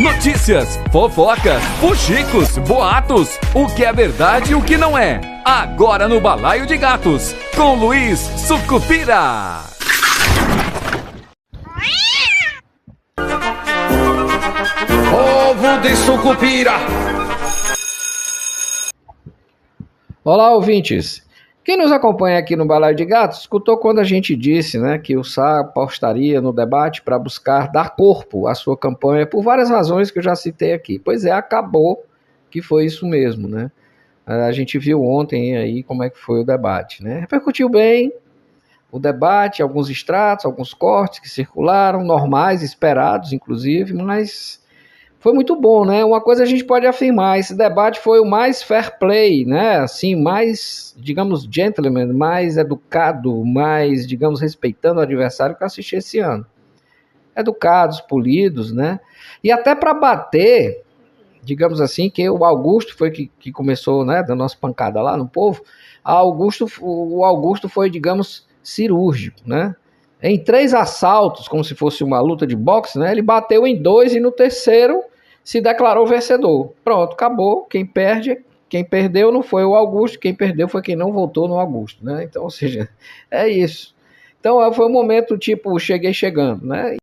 Notícias, fofocas, fuxicos, boatos, o que é verdade e o que não é. Agora no Balaio de Gatos, com Luiz Sucupira. Povo de Sucupira! Olá, ouvintes! Quem nos acompanha aqui no Balaio de Gatos escutou quando a gente disse, né, que o Sá apostaria no debate para buscar dar corpo à sua campanha por várias razões que eu já citei aqui. Pois é, acabou que foi isso mesmo, né? A gente viu ontem aí como é que foi o debate, né? Repercutiu bem o debate, alguns extratos, alguns cortes que circularam, normais, esperados, inclusive, mas foi muito bom, né? Uma coisa a gente pode afirmar, esse debate foi o mais fair play, né? Assim, mais, digamos, gentleman, mais educado, mais, digamos, respeitando o adversário que eu assisti esse ano. Educados, polidos, né? E até para bater, digamos assim, que o Augusto foi que começou, né, dando umas pancadas lá no povo, o Augusto foi, digamos, cirúrgico, né? Em 3 assaltos, como se fosse uma luta de boxe, né? Ele bateu em 2 e no terceiro se declarou vencedor. Pronto, acabou. Quem perdeu não foi o Augusto, quem perdeu foi quem não votou no Augusto, né? Então, ou seja, é isso. Então, foi um momento tipo, cheguei chegando, né?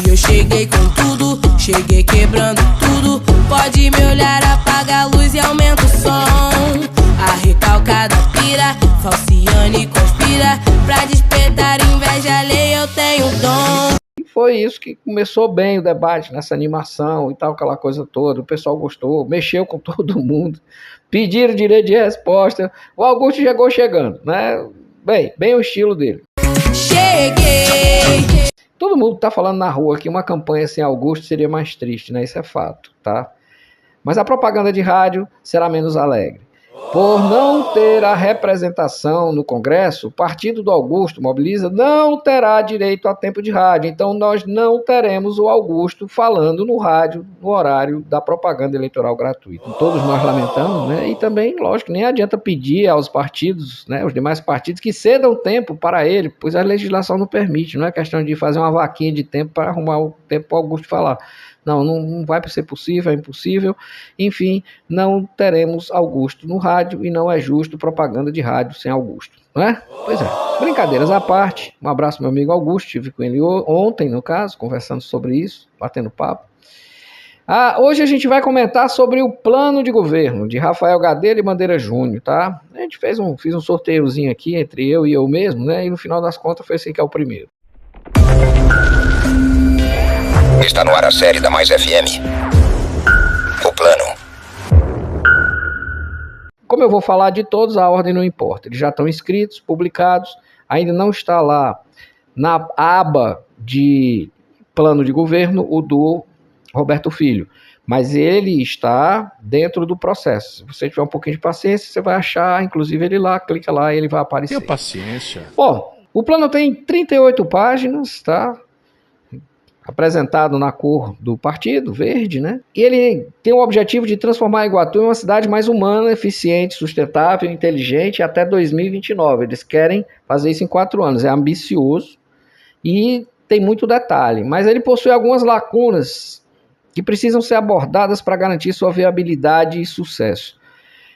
Eu cheguei com tudo, cheguei quebrando tudo. Pode me olhar, apaga a luz e aumenta o som. A recalcada pira, falciane conspira. Pra despertar inveja alheia eu tenho dom. E foi isso que começou bem o debate, nessa animação e tal, aquela coisa toda. O pessoal gostou, mexeu com todo mundo, pediram direito de resposta. O Augusto chegou chegando, né? Bem o estilo dele. Cheguei! Todo mundo está falando na rua que uma campanha sem Augusto seria mais triste, né? Isso é fato, tá? Mas a propaganda de rádio será menos alegre. Por não ter a representação no Congresso, o partido do Augusto Mobiliza não terá direito a tempo de rádio. Então, nós não teremos o Augusto falando no rádio no horário da propaganda eleitoral gratuita. Todos nós lamentamos, né? E também, lógico, nem adianta pedir aos partidos, né, os demais partidos, que cedam tempo para ele, pois a legislação não permite. Não é questão de fazer uma vaquinha de tempo para arrumar o tempo para o Augusto falar. Não vai ser possível, é impossível. Enfim, não teremos Augusto no rádio e não é justo propaganda de rádio sem Augusto, não é? Pois é, brincadeiras à parte. Um abraço, meu amigo Augusto, estive com ele ontem, no caso, conversando sobre isso, batendo papo. Hoje a gente vai comentar sobre o plano de governo de Rafael Gadelha e Bandeira Júnior, tá? A gente fiz um sorteiozinho aqui entre eu e eu mesmo, né? E no final das contas foi esse que é o primeiro. Está no ar a série da Mais FM. O plano. Como eu vou falar de todos, a ordem não importa. Eles já estão inscritos, publicados, ainda não está lá na aba de plano de governo o do Roberto Filho, mas ele está dentro do processo. Se você tiver um pouquinho de paciência, você vai achar, inclusive, ele lá, clica lá e ele vai aparecer. Tenha paciência. Bom, o plano tem 38 páginas, tá? Apresentado na cor do partido, verde, né? E ele tem o objetivo de transformar Iguatu em uma cidade mais humana, eficiente, sustentável, inteligente até 2029. Eles querem fazer isso em 4 anos. É ambicioso e tem muito detalhe, mas ele possui algumas lacunas que precisam ser abordadas para garantir sua viabilidade e sucesso.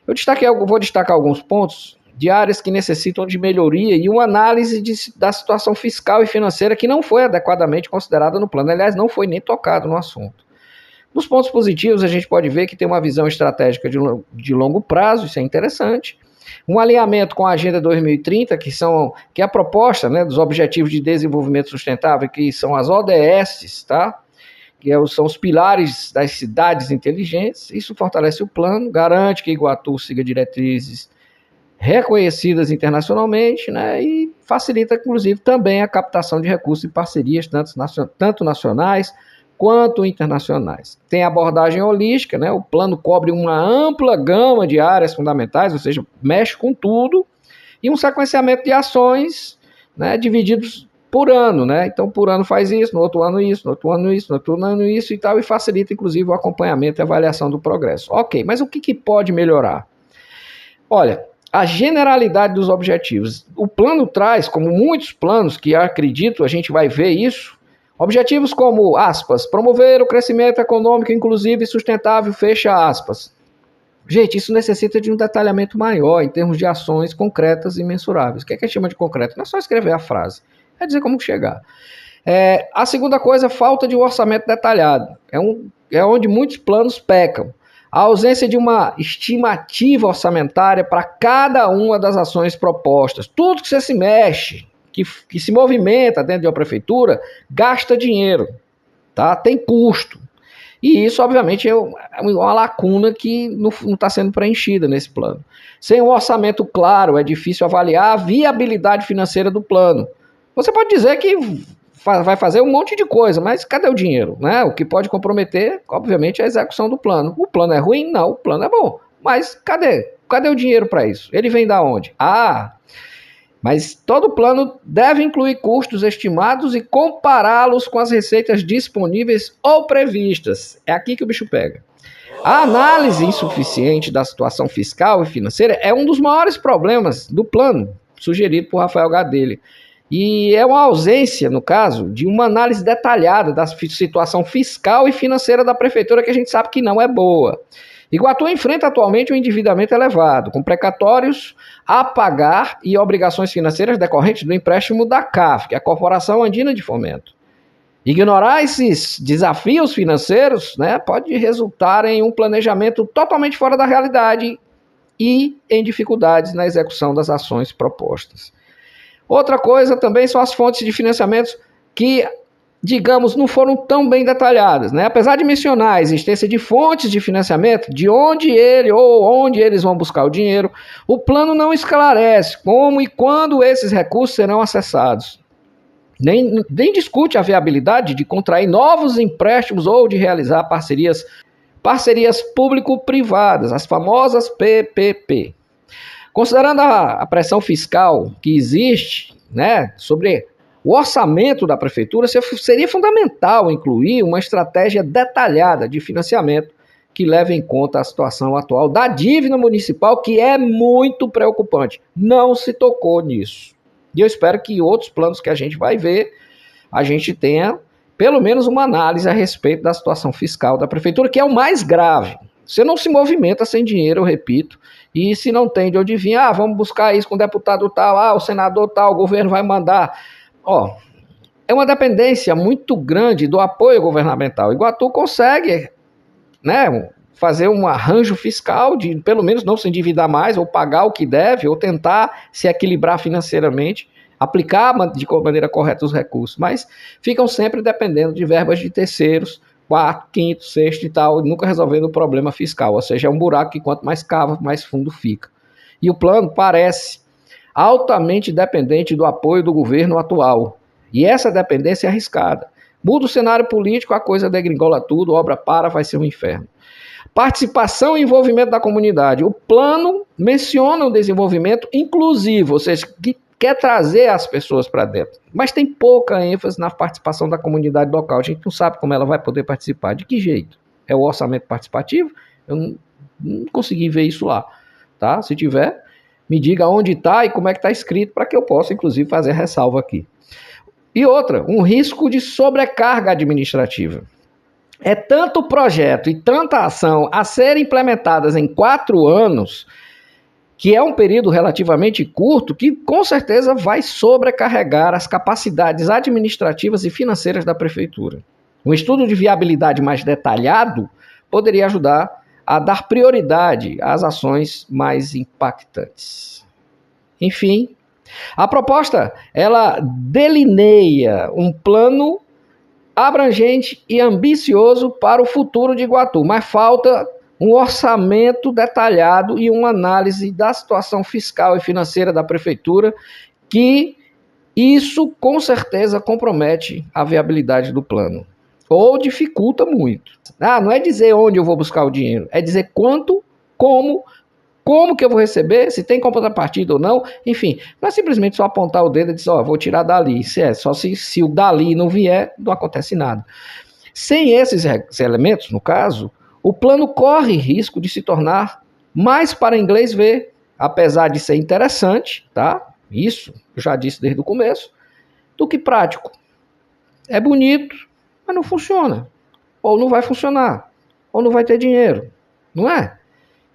Eu vou destacar alguns pontos de áreas que necessitam de melhoria e uma análise da situação fiscal e financeira que não foi adequadamente considerada no plano. Aliás, não foi nem tocado no assunto. Nos pontos positivos, a gente pode ver que tem uma visão estratégica de longo prazo, isso é interessante. Um alinhamento com a Agenda 2030, que é a proposta, né, dos Objetivos de Desenvolvimento Sustentável, que são as ODS, tá? São os pilares das cidades inteligentes. Isso fortalece o plano, garante que Iguatu siga diretrizes reconhecidas internacionalmente, né, e facilita, inclusive, também a captação de recursos e parcerias, tanto nacionais quanto internacionais. Tem abordagem holística, né, o plano cobre uma ampla gama de áreas fundamentais, ou seja, mexe com tudo, e um sequenciamento de ações, né, divididos por ano, né, então por ano faz isso, no outro ano isso, no outro ano isso, no outro ano isso e tal, e facilita, inclusive, o acompanhamento e avaliação do progresso. Ok, mas o que pode melhorar? Olha, a generalidade dos objetivos. O plano traz, como muitos planos que acredito, a gente vai ver isso, Objetivos como, aspas, promover o crescimento econômico inclusivo e sustentável, fecha aspas. Gente, isso necessita de um detalhamento maior em termos de ações concretas e mensuráveis. O que é que a gente chama de concreto? Não é só escrever a frase, é dizer como chegar. A segunda coisa, falta de um orçamento detalhado. É onde muitos planos pecam. A ausência de uma estimativa orçamentária para cada uma das ações propostas. Tudo que você se mexe, que se movimenta dentro de uma prefeitura, gasta dinheiro, tá? Tem custo. E isso, obviamente, é uma lacuna que não está sendo preenchida nesse plano. Sem um orçamento claro, é difícil avaliar a viabilidade financeira do plano. Você pode dizer que vai fazer um monte de coisa, mas cadê o dinheiro? Né? O que pode comprometer, obviamente, é a execução do plano. O plano é ruim? Não, o plano é bom. Mas cadê? Cadê o dinheiro para isso? Ele vem da onde? Mas todo plano deve incluir custos estimados e compará-los com as receitas disponíveis ou previstas. É aqui que o bicho pega. A análise insuficiente da situação fiscal e financeira é um dos maiores problemas do plano, sugerido por Rafael Gadelha. E é uma ausência, no caso, de uma análise detalhada da situação fiscal e financeira da prefeitura, que a gente sabe que não é boa. Iguatu enfrenta atualmente um endividamento elevado, com precatórios a pagar e obrigações financeiras decorrentes do empréstimo da CAF, que é a Corporação Andina de Fomento. Ignorar esses desafios financeiros, né, pode resultar em um planejamento totalmente fora da realidade e em dificuldades na execução das ações propostas. Outra coisa também são as fontes de financiamento que, digamos, não foram tão bem detalhadas, né? Apesar de mencionar a existência de fontes de financiamento, de onde eles vão buscar o dinheiro, o plano não esclarece como e quando esses recursos serão acessados. Nem discute a viabilidade de contrair novos empréstimos ou de realizar parcerias público-privadas, as famosas PPP. Considerando a pressão fiscal que existe, né, sobre o orçamento da prefeitura, seria fundamental incluir uma estratégia detalhada de financiamento que leve em conta a situação atual da dívida municipal, que é muito preocupante. Não se tocou nisso. E eu espero que outros planos que a gente vai ver, a gente tenha pelo menos uma análise a respeito da situação fiscal da prefeitura, que é o mais grave. Você não se movimenta sem dinheiro, eu repito, e se não tem de onde vir, vamos buscar isso com o deputado tal, o senador tal, o governo vai mandar. É uma dependência muito grande do apoio governamental. Iguatu consegue, né, fazer um arranjo fiscal de pelo menos não se endividar mais, ou pagar o que deve, ou tentar se equilibrar financeiramente, aplicar de maneira correta os recursos, mas ficam sempre dependendo de verbas de terceiros, quarto, quinto, sexto e tal, nunca resolvendo o problema fiscal, ou seja, é um buraco que quanto mais cava, mais fundo fica. E o plano parece altamente dependente do apoio do governo atual, e essa dependência é arriscada. Muda o cenário político, a coisa degringola tudo, obra para, vai ser um inferno. Participação e envolvimento da comunidade. O plano menciona o desenvolvimento inclusivo, ou seja, que quer trazer as pessoas para dentro, mas tem pouca ênfase na participação da comunidade local. A gente não sabe como ela vai poder participar. De que jeito? É o orçamento participativo? Eu não consegui ver isso lá. Tá? Se tiver, me diga onde está e como é que está escrito, para que eu possa, inclusive, fazer ressalva aqui. E outra, um risco de sobrecarga administrativa. É tanto projeto e tanta ação a serem implementadas em 4 anos, que é um período relativamente curto, que com certeza vai sobrecarregar as capacidades administrativas e financeiras da prefeitura. Um estudo de viabilidade mais detalhado poderia ajudar a dar prioridade às ações mais impactantes. Enfim, a proposta, ela delineia um plano abrangente e ambicioso para o futuro de Iguatu, mas falta um orçamento detalhado e uma análise da situação fiscal e financeira da prefeitura, que isso com certeza compromete a viabilidade do plano, ou dificulta muito. Não é dizer onde eu vou buscar o dinheiro, é dizer quanto, como que eu vou receber, se tem contrapartida ou não, enfim, não é simplesmente só apontar o dedo e dizer, vou tirar dali, só se o dali não vier, não acontece nada. Sem esses elementos, no caso, o plano corre risco de se tornar mais para inglês ver, apesar de ser interessante, tá? Isso eu já disse desde o começo, do que prático. É bonito, mas não funciona. Ou não vai funcionar. Ou não vai ter dinheiro. Não é?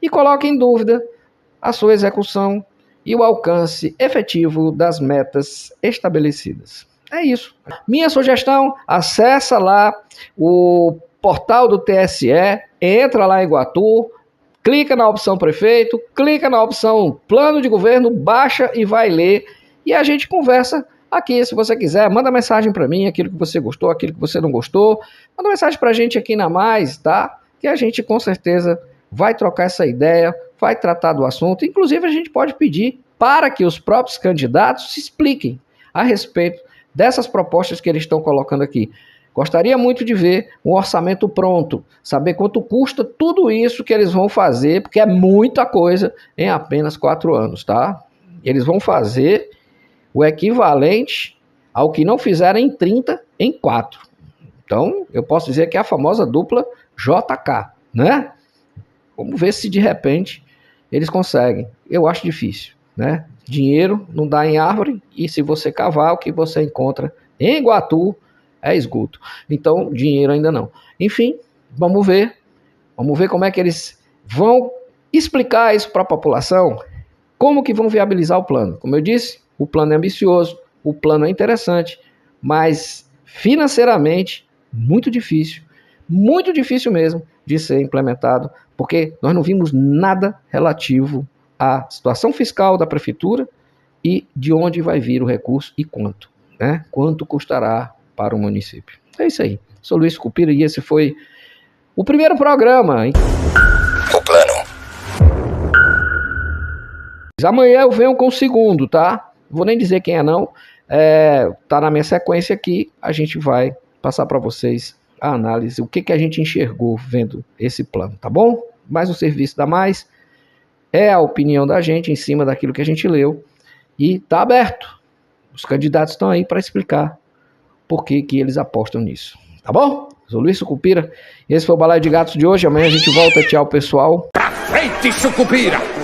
E coloca em dúvida a sua execução e o alcance efetivo das metas estabelecidas. É isso. Minha sugestão, acessa lá o portal do TSE, entra lá em Iguatu, clica na opção prefeito, clica na opção plano de governo, baixa e vai ler. E a gente conversa aqui, se você quiser, manda mensagem para mim, aquilo que você gostou, aquilo que você não gostou. Manda mensagem para a gente aqui na Mais, tá? Que a gente com certeza vai trocar essa ideia, vai tratar do assunto. Inclusive a gente pode pedir para que os próprios candidatos se expliquem a respeito dessas propostas que eles estão colocando aqui. Gostaria muito de ver um orçamento pronto, saber quanto custa tudo isso que eles vão fazer, porque é muita coisa em apenas 4 anos, tá? Eles vão fazer o equivalente ao que não fizeram em 30 em 4. Então, eu posso dizer que é a famosa dupla JK, né? Vamos ver se de repente eles conseguem. Eu acho difícil, né? Dinheiro não dá em árvore e se você cavar, o que você encontra em Iguatu é esgoto. Então, dinheiro ainda não. Enfim, vamos ver como é que eles vão explicar isso para a população, como que vão viabilizar o plano. Como eu disse, o plano é ambicioso, o plano é interessante, mas financeiramente muito difícil mesmo de ser implementado, porque nós não vimos nada relativo à situação fiscal da prefeitura e de onde vai vir o recurso e quanto, né? Quanto custará para o município. É isso aí. Sou Luiz Sucupira e esse foi o primeiro programa, hein? O plano. Amanhã eu venho com o segundo, tá? Vou nem dizer quem é não. Tá na minha sequência aqui. A gente vai passar para vocês a análise, o que a gente enxergou vendo esse plano, tá bom? Mais um serviço da Mais. É a opinião da gente em cima daquilo que a gente leu. E tá aberto. Os candidatos estão aí para explicar por que eles apostam nisso. Tá bom? Sou Luiz Sucupira. Esse foi o Balaio de Gatos de hoje. Amanhã a gente volta. Tchau, pessoal. Pra frente, Sucupira!